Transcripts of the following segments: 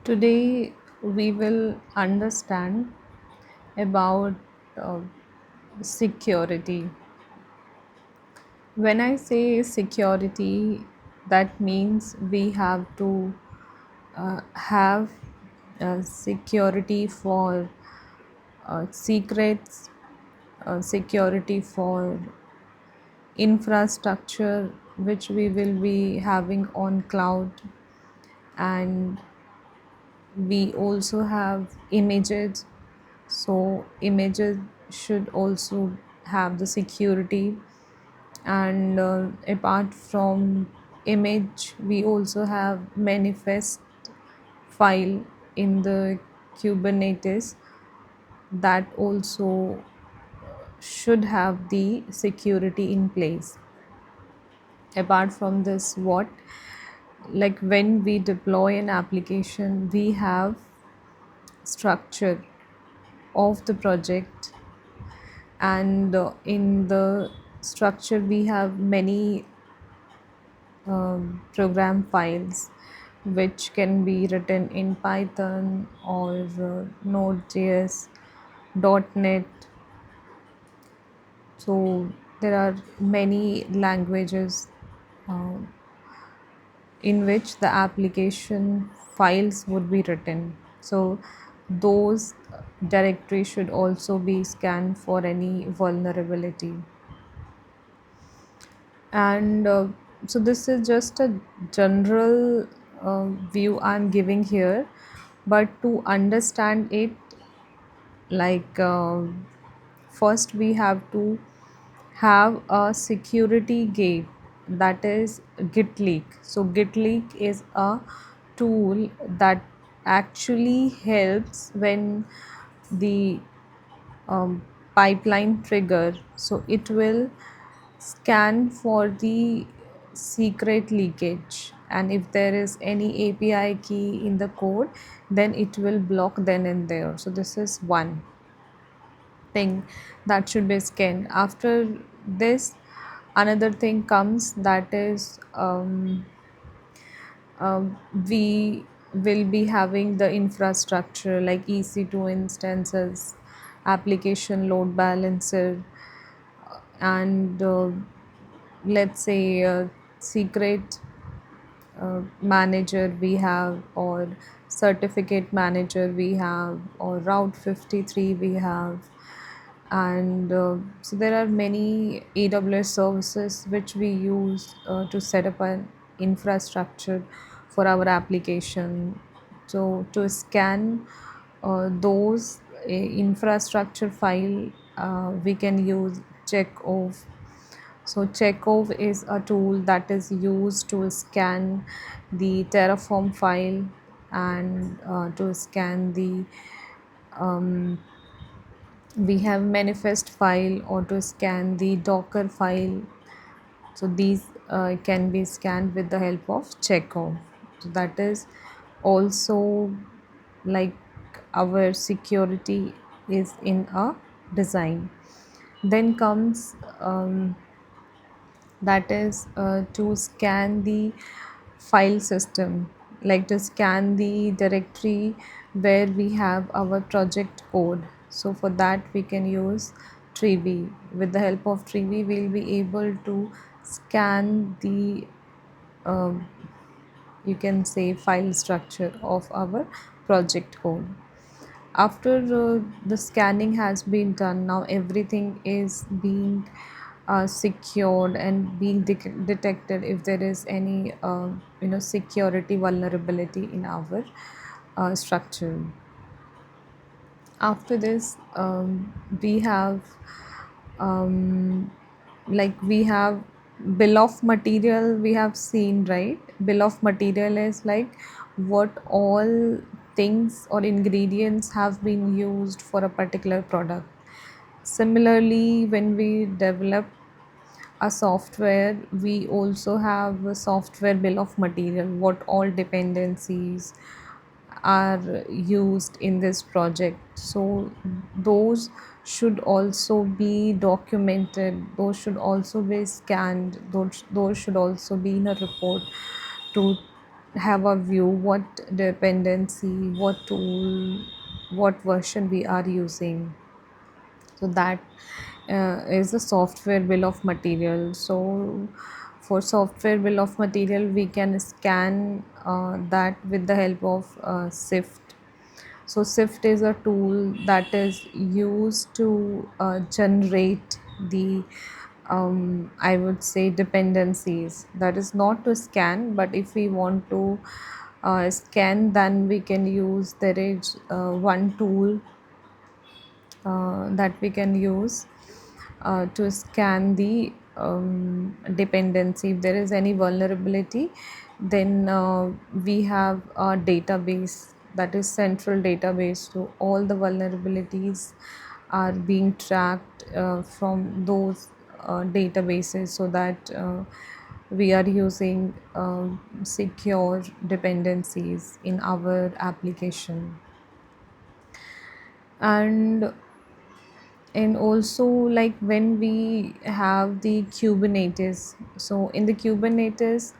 Today we will understand about uh, security. When I say security, that means we have to have security for secrets, security for infrastructure which we will be having on cloud, and we also have images. So images should also have the security, and apart from image we also have manifest file in the Kubernetes that also should have the security in place. Apart from this, what, like when we deploy an application, we have structure of the project, and in the structure we have many program files which can be written in Python or Node.js, .NET. So there are many languages uh, in which the application files would be written. So those directories should also be scanned for any vulnerability. And so this is just a general view I'm giving here, but to understand it, like first we have to have a security gate, that is git leak. So git leak is a tool that actually helps when the um, pipeline trigger, so it will scan for the secret leakage, and if there is any API key in the code, then it will block then and there. So this is one thing that should be scanned. After this, another thing comes, that is we will be having the infrastructure like EC2 instances, application load balancer, and let's say secret manager we have, or certificate manager we have, or route 53 we have. And so there are many AWS services which we use to set up an infrastructure for our application. So to scan those infrastructure file, we can use Checkov. So Checkov is a tool that is used to scan the Terraform file, and to scan the we have manifest file, or to scan the Docker file. So these can be scanned with the help of Checkov. So that is also like our security is in a design. Then comes that is to scan the file system, like to scan the directory where we have our project code. So for that we can use Trivy. With the help of Trivy we'll be able to scan the um, you can say file structure of our project code. After the scanning has been done, now everything is being secured and being detected if there is any security vulnerability in our structure. After this, we have um, like we have bill of material. We have seen, right? Bill of material is like what all things or ingredients have been used for a particular product. Similarly, when we develop a software, we also have a software bill of material, what all dependencies are used in this project. So those should also be documented, those should also be scanned, those should also be in a report to have a view what dependency, what tool, what version we are using. So that is the software bill of material. So for software bill of material we can scan that with the help of sift. So sift is a tool that is used to generate the I would say dependencies. That is not to scan, but if we want to scan, then we can use, there is one tool that we can use to scan the dependency. If there is any vulnerability, then we have a database, that is central database. So all the vulnerabilities are being tracked from those databases, so that we are using secure dependencies in our application. And also, like when we have the Kubernetes, so in the Kubernetes,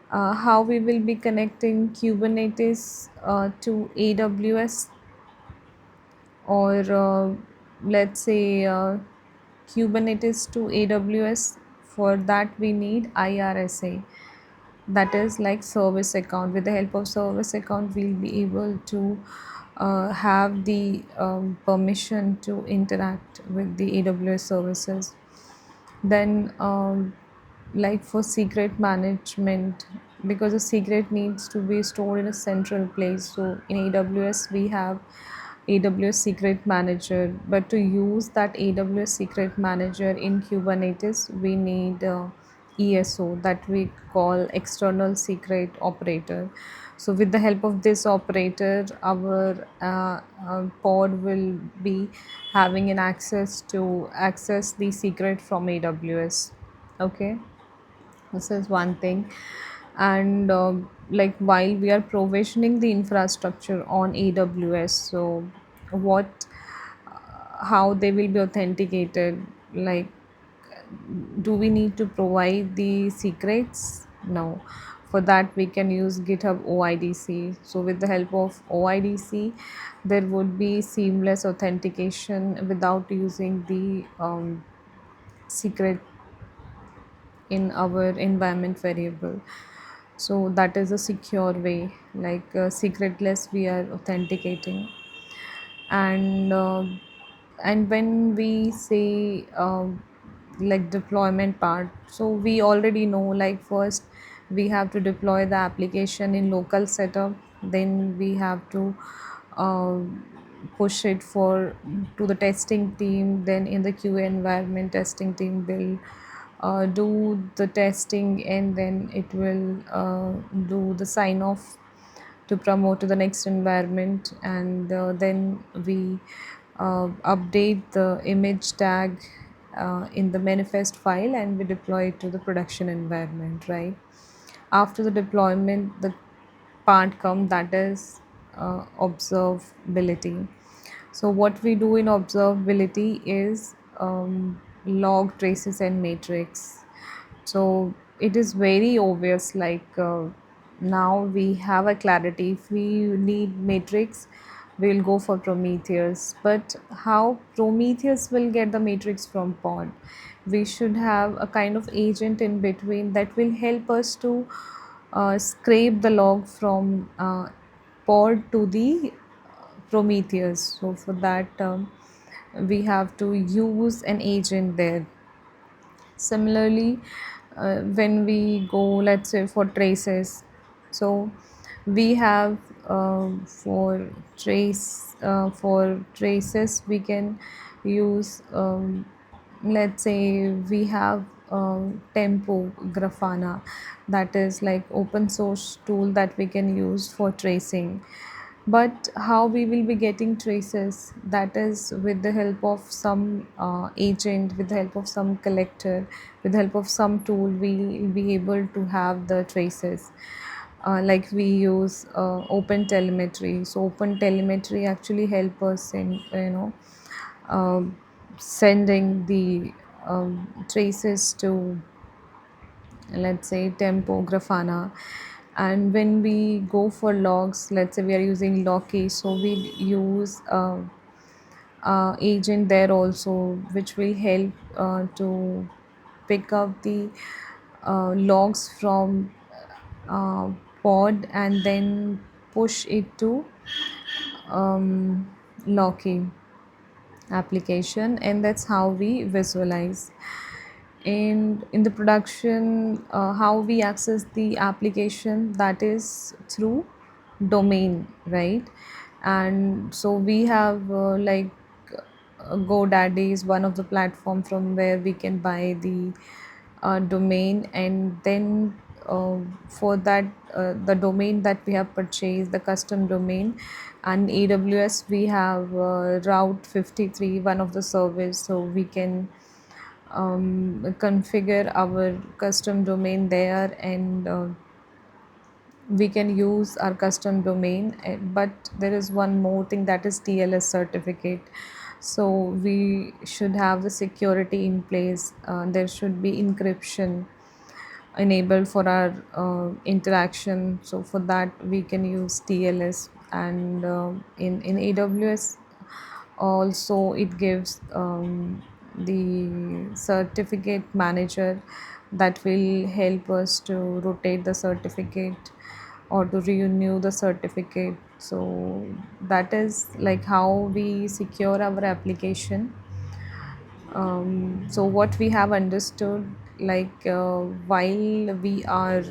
how we will be connecting Kubernetes to AWS, or let's say Kubernetes to AWS. For that we need IRSA, that is like service account. With the help of service account we'll be able to have the permission to interact with the AWS services. Then like for secret management, because the secret needs to be stored in a central place, so in AWS we have AWS secret manager. But to use that AWS secret manager in Kubernetes we need ESO, that we call external secret operator. So with the help of this operator, our pod will be having an access to access the secret from AWS. Okay, this is one thing. And like while we are provisioning the infrastructure on AWS, so what how they will be authenticated, like do we need to provide the secrets? No. For that we can use GitHub OIDC. So with the help of OIDC there would be seamless authentication without using the secret in our environment variable. So that is a secure way, like secretless we are authenticating. And uh, and when we say like deployment part, so we already know, like first we have to deploy the application in local setup, then we have to uh, push it for to the testing team, then in the QA environment testing team will do the testing, and then it will do the sign off to promote to the next environment. And then we update the image tag in the manifest file, and we deploy it to the production environment, right? After the deployment the part come, that is observability. So what we do in observability is log, traces and matrix. So it is very obvious, like now we have a clarity. If we need matrix, we'll go for Prometheus. But how Prometheus will get the matrix from pod? We should have a kind of agent in between that will help us to scrape the log from pod to the Prometheus. So for that we have to use an agent there. Similarly, when we go, let's say for traces, so we have for traces we can use, let's say we have Tempo Grafana, that is like open source tool that we can use for tracing. But how we will be getting traces, that is with the help of some agent, with the help of some collector, with the help of some tool we will be able to have the traces. Like we use open telemetry. So open telemetry actually help us in uh, sending the traces to, let's say, Tempo Grafana. And when we go for logs, let's say we are using Loki, so we use agent there also, which will help to pick up the logs from uh, pod and then push it to Loki application, and that's how we visualize. And in the production, how we access the application, that is through domain, right? And so we have GoDaddy is one of the platform from where we can buy the domain, and then for that the domain that we have purchased, the custom domain, and AWS we have Route 53, one of the service, so we can configure our custom domain there, and we can use our custom domain. But there is one more thing, that is TLS certificate. So we should have the security in place. There should be encryption enabled for our interaction, so for that we can use TLS. And in AWS also it gives the certificate manager that will help us to rotate the certificate or to renew the certificate. So that is like how we secure our application. So what we have understood, while we are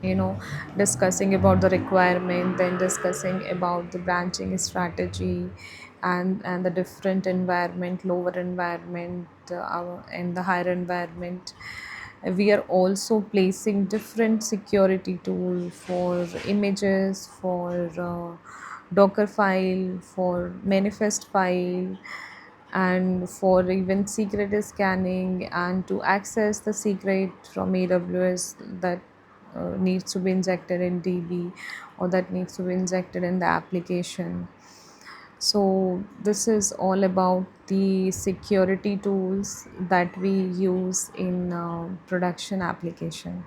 you know discussing about the requirement, then discussing about the branching strategy, and the different environment, lower environment, and the higher environment, we are also placing different security tool for images, for Docker file, for manifest file, and for even secret scanning, and to access the secret from AWS that needs to be injected in DB, or that needs to be injected in the application. So this is all about the security tools that we use in production application.